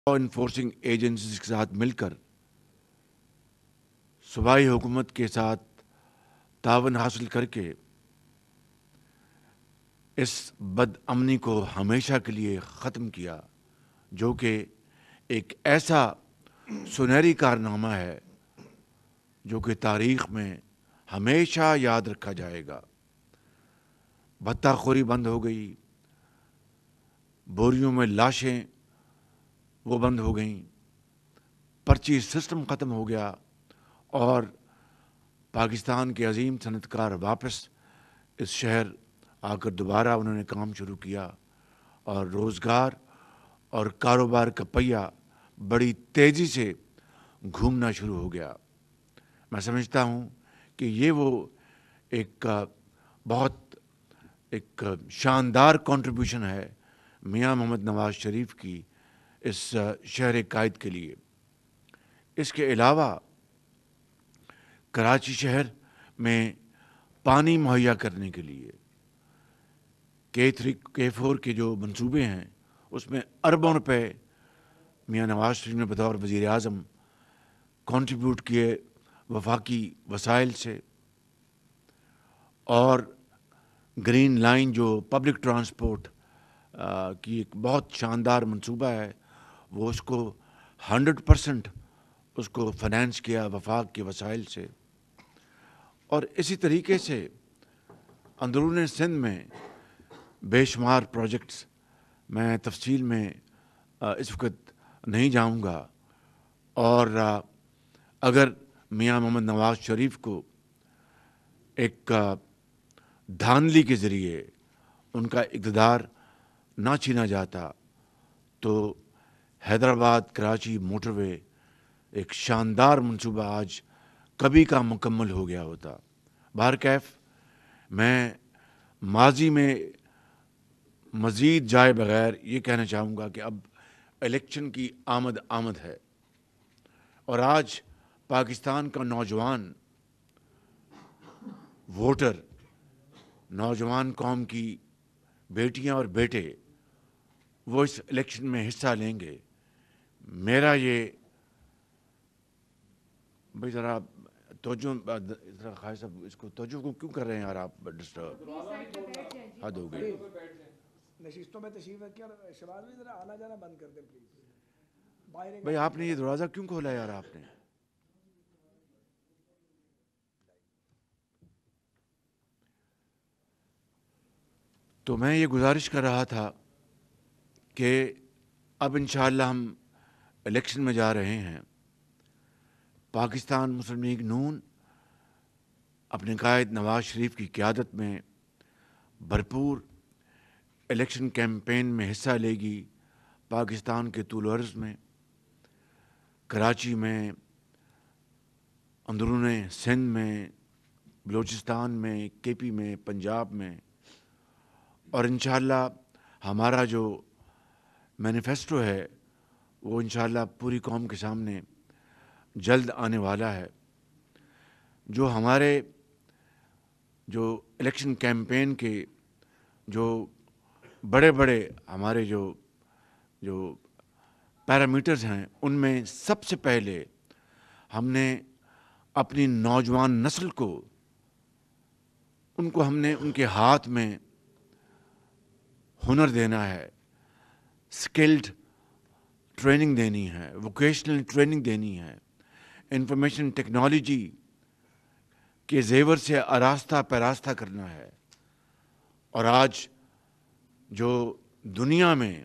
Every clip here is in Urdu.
لا انفورسنگ ایجنسیز کے ساتھ مل کر صوبائی حکومت کے ساتھ تعاون حاصل کر کے اس بد امنی کو ہمیشہ کے لیے ختم کیا، جو کہ ایک ایسا سنہری کارنامہ ہے جو کہ تاریخ میں ہمیشہ یاد رکھا جائے گا۔ بھتہ خوری بند ہو گئی، بوریوں میں لاشیں وہ بند ہو گئیں، پرچی سسٹم ختم ہو گیا، اور پاکستان کے عظیم صنعت کار واپس اس شہر آ کر دوبارہ انہوں نے کام شروع کیا، اور روزگار اور کاروبار کا پہیہ بڑی تیزی سے گھومنا شروع ہو گیا۔ میں سمجھتا ہوں کہ یہ وہ ایک بہت ایک شاندار کنٹریبیوشن ہے میاں محمد نواز شریف کی اس شہر قائد کے لیے۔ اس کے علاوہ کراچی شہر میں پانی مہیا کرنے کے لیے K3 K4 کے جو منصوبے ہیں اس میں اربوں روپے میاں نواز شریف نے بطور وزیر اعظم کنٹریبیوٹ کیے وفاقی وسائل سے، اور گرین لائن جو پبلک ٹرانسپورٹ کی ایک بہت شاندار منصوبہ ہے، وہ اس کو 100% اس کو فنانس کیا وفاق کے وسائل سے۔ اور اسی طریقے سے اندرون سندھ میں بے شمار پروجیکٹس، میں تفصیل میں اس وقت نہیں جاؤں گا، اور اگر میاں محمد نواز شریف کو ایک دھاندلی کے ذریعے ان کا اقتدار نہ چھینا جاتا تو حیدرآباد کراچی موٹر وے ایک شاندار منصوبہ آج کبھی کا مکمل ہو گیا ہوتا۔ بہرکیف میں ماضی میں مزید جائے بغیر یہ کہنا چاہوں گا کہ اب الیکشن کی آمد ہے، اور آج پاکستان کا نوجوان ووٹر، نوجوان قوم کی بیٹیاں اور بیٹے، وہ اس الیکشن میں حصہ لیں گے۔ میرا یہ بھائی ذرا توجہ، ذرا خواہ صاحب اس کو توجہ کو کیوں کر رہے ہیں یار آپ؟ ڈسٹرب حد ہو گئی۔ نشستوں میں تشریف رکھیں، اور شباز بھی ذرا آنا جانا بند کر دیں پلیز۔ بھائی آپ نے یہ دروازہ کیوں کھولا یار آپ نے؟ تو میں یہ گزارش کر رہا تھا کہ اب انشاءاللہ ہم الیکشن میں جا رہے ہیں۔ پاکستان مسلم لیگ نون اپنے قائد نواز شریف کی قیادت میں بھرپور الیکشن کیمپین میں حصہ لے گی۔ پاکستان کے طول و عرض میں، کراچی میں، اندرون سندھ میں، بلوچستان میں، KP میں، پنجاب میں، اور انشاءاللہ ہمارا جو مینیفیسٹو ہے وہ انشاءاللہ پوری قوم کے سامنے جلد آنے والا ہے۔ جو ہمارے جو الیکشن کیمپین کے جو بڑے بڑے ہمارے جو پیرامیٹرز ہیں، ان میں سب سے پہلے ہم نے اپنی نوجوان نسل کو، ہم نے ان کے ہاتھ میں ہنر دینا ہے، سکلڈ ٹریننگ دینی ہے، ووکیشنل ٹریننگ دینی ہے، انفارمیشن ٹیکنالوجی کے زیور سے آراستہ پیراستہ کرنا ہے۔ اور آج جو دنیا میں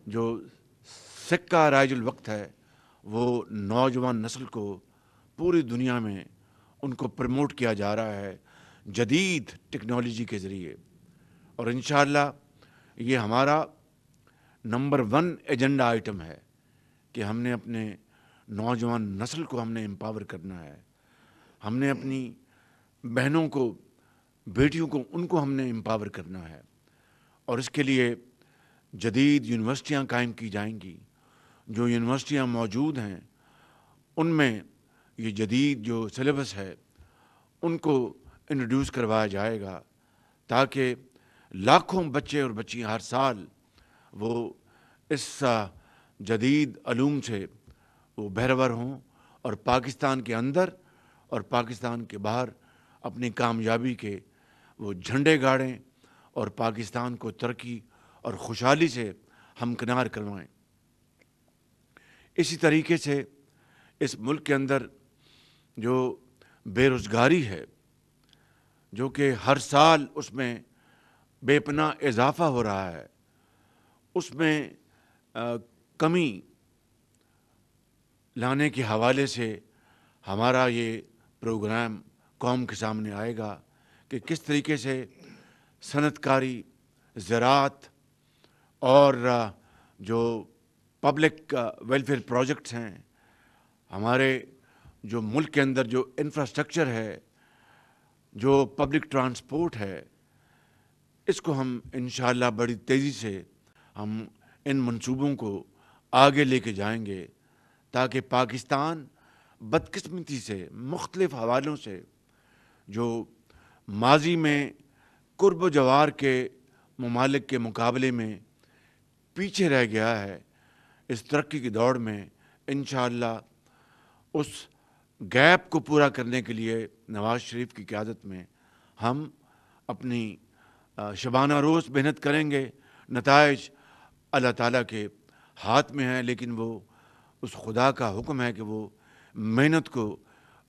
جو سکہ رائج الوقت ہے، وہ نوجوان نسل کو پوری دنیا میں ان کو پروموٹ کیا جا رہا ہے جدید ٹیکنالوجی کے ذریعے۔ اور انشاءاللہ یہ ہمارا نمبر 1 ایجنڈا آئٹم ہے کہ ہم نے اپنے نوجوان نسل کو ہم نے امپاور کرنا ہے۔ ہم نے اپنی بہنوں کو، بیٹیوں کو، ان کو ہم نے امپاور کرنا ہے، اور اس کے لیے جدید یونیورسٹیاں قائم کی جائیں گی۔ جو یونیورسٹیاں موجود ہیں ان میں یہ جدید جو سلیبس ہے ان کو انٹروڈیوس کروایا جائے گا، تاکہ لاکھوں بچے اور بچیاں ہر سال وہ اس جدید علوم سے وہ بہرور ہوں اور پاکستان کے اندر اور پاکستان کے باہر اپنی کامیابی کے وہ جھنڈے گاڑیں اور پاکستان کو ترقی اور خوشحالی سے ہمکنار کروائیں۔ اسی طریقے سے اس ملک کے اندر جو بے روزگاری ہے، جو کہ ہر سال اس میں بے پناہ اضافہ ہو رہا ہے، اس میں کمی لانے کے حوالے سے ہمارا یہ پروگرام قوم کے سامنے آئے گا کہ کس طریقے سے صنعت کاری، زراعت اور جو پبلک ویلفیئر پروجیکٹس ہیں، ہمارے جو ملک کے اندر جو انفراسٹرکچر ہے، جو پبلک ٹرانسپورٹ ہے، اس کو ہم انشاءاللہ بڑی تیزی سے ہم ان منصوبوں کو آگے لے کے جائیں گے، تاکہ پاکستان بدقسمتی سے مختلف حوالوں سے جو ماضی میں قرب و جوار کے ممالک کے مقابلے میں پیچھے رہ گیا ہے، اس ترقی کی دوڑ میں انشاءاللہ اس گیپ کو پورا کرنے کے لیے نواز شریف کی قیادت میں ہم اپنی شبانہ روز محنت کریں گے۔ نتائج اللہ تعالیٰ کے ہاتھ میں ہیں، لیکن وہ اس خدا کا حکم ہے کہ وہ محنت کو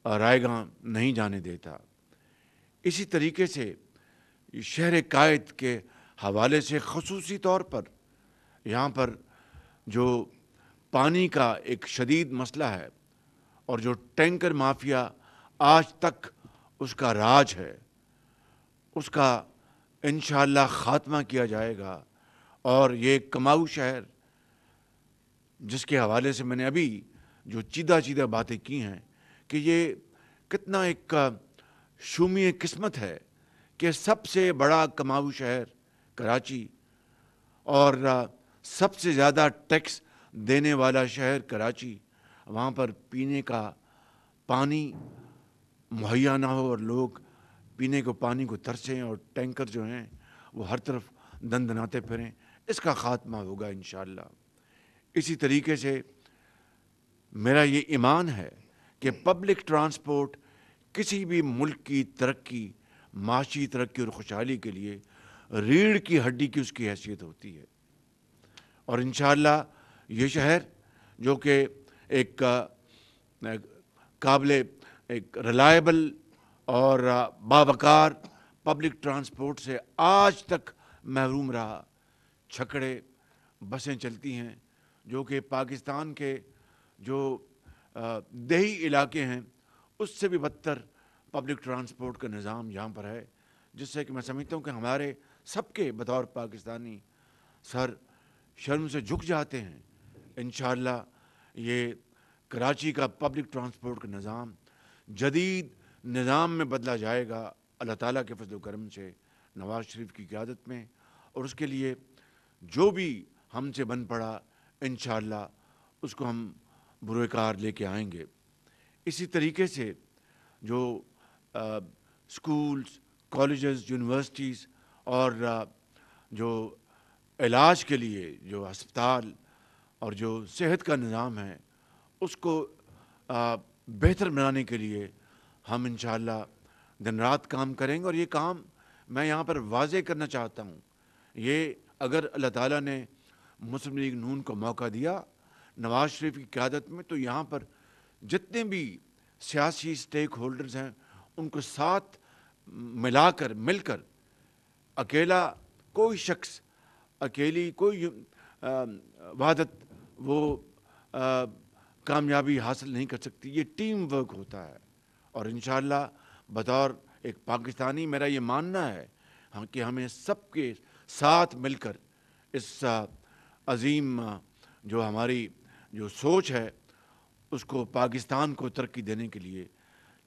رائیگاں نہیں جانے دیتا۔ اسی طریقے سے شہر قائد کے حوالے سے خصوصی طور پر یہاں پر جو پانی کا ایک شدید مسئلہ ہے اور جو ٹینکر مافیا آج تک اس کا راج ہے، اس کا انشاءاللہ خاتمہ کیا جائے گا۔ اور یہ کماؤ شہر جس کے حوالے سے میں نے ابھی جو چیدہ باتیں کی ہیں کہ یہ کتنا ایک شومی قسمت ہے کہ سب سے بڑا کماؤ شہر کراچی اور سب سے زیادہ ٹیکس دینے والا شہر کراچی، وہاں پر پینے کا پانی مہیا نہ ہو اور لوگ پینے کو پانی کو ترسیں اور ٹینکر جو ہیں وہ ہر طرف دندناتے پھریں، اس کا خاتمہ ہوگا انشاءاللہ۔ اسی طریقے سے میرا یہ ایمان ہے کہ پبلک ٹرانسپورٹ کسی بھی ملک کی ترقی، معاشی ترقی اور خوشحالی کے لیے ریڑھ کی ہڈی کی اس کی حیثیت ہوتی ہے۔ اور انشاءاللہ یہ شہر جو کہ ایک قابل ایک ریلائبل اور باوقار پبلک ٹرانسپورٹ سے آج تک محروم رہا، چھکڑے بسیں چلتی ہیں جو کہ پاکستان کے جو دیہی علاقے ہیں اس سے بھی بدتر پبلک ٹرانسپورٹ کا نظام یہاں پر ہے، جس سے کہ میں سمجھتا ہوں کہ ہمارے سب کے بطور پاکستانی سر شرم سے جھک جاتے ہیں۔ انشاءاللہ یہ کراچی کا پبلک ٹرانسپورٹ کا نظام جدید نظام میں بدلا جائے گا اللہ تعالیٰ کے فضل و کرم سے، نواز شریف کی قیادت میں، اور اس کے لیے جو بھی ہم سے بن پڑا انشاءاللہ اس کو ہم بروئے کار لے کے آئیں گے۔ اسی طریقے سے جو سکولز، کالجز، یونیورسٹیز اور جو علاج کے لیے جو ہسپتال اور جو صحت کا نظام ہے اس کو بہتر بنانے کے لیے ہم انشاءاللہ دن رات کام کریں گے۔ اور یہ کام میں یہاں پر واضح کرنا چاہتا ہوں، یہ اگر اللہ تعالیٰ نے مسلم لیگ نون کو موقع دیا نواز شریف کی قیادت میں، تو یہاں پر جتنے بھی سیاسی سٹیک ہولڈرز ہیں ان کو ساتھ مل کر اکیلا کوئی شخص، اکیلی کوئی وحدت وہ کامیابی حاصل نہیں کر سکتی، یہ ٹیم ورک ہوتا ہے۔ اور انشاءاللہ بطور ایک پاکستانی میرا یہ ماننا ہے کہ ہمیں سب کے ساتھ مل کر اس عظیم جو ہماری جو سوچ ہے اس کو پاکستان کو ترقی دینے کے لیے،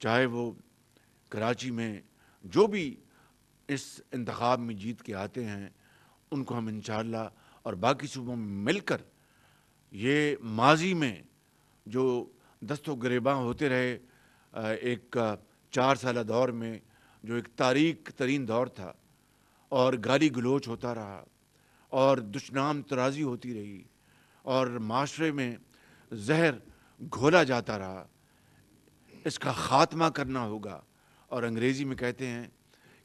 چاہے وہ کراچی میں جو بھی اس انتخاب میں جیت کے آتے ہیں ان کو ہم انشاءاللہ اور باقی صوبوں میں مل کر یہ ماضی میں جو دست و گریباں ہوتے رہے ایک 4 سالہ دور میں جو ایک تاریک ترین دور تھا اور گالی گلوچ ہوتا رہا اور دشنام ترازی ہوتی رہی اور معاشرے میں زہر گھولا جاتا رہا، اس کا خاتمہ کرنا ہوگا. اور انگریزی میں کہتے ہیں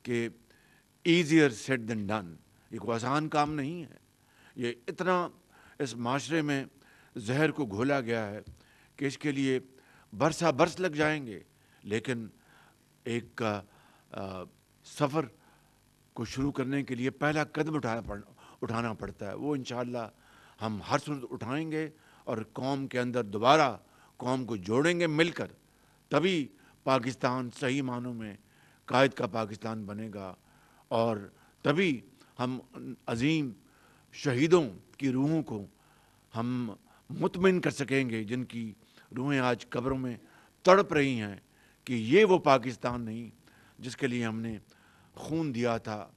کہ ایزیئر سیڈ دین ڈن، یہ کوئی آسان کام نہیں ہے. یہ اتنا اس معاشرے میں زہر کو گھولا گیا ہے کہ اس کے لیے برسا برس لگ جائیں گے، لیکن ایک سفر کو شروع کرنے کے لیے پہلا قدم اٹھانا پڑتا ہے. وہ انشاءاللہ ہم ہر صورت اٹھائیں گے اور قوم کے اندر دوبارہ قوم کو جوڑیں گے مل کر، تبھی پاکستان صحیح معنوں میں قائد کا پاکستان بنے گا، اور تبھی ہم عظیم شہیدوں کی روحوں کو ہم مطمئن کر سکیں گے، جن کی روحیں آج قبروں میں تڑپ رہی ہیں، کہ یہ وہ پاکستان نہیں جس کے لیے ہم نے خون دیا تھا،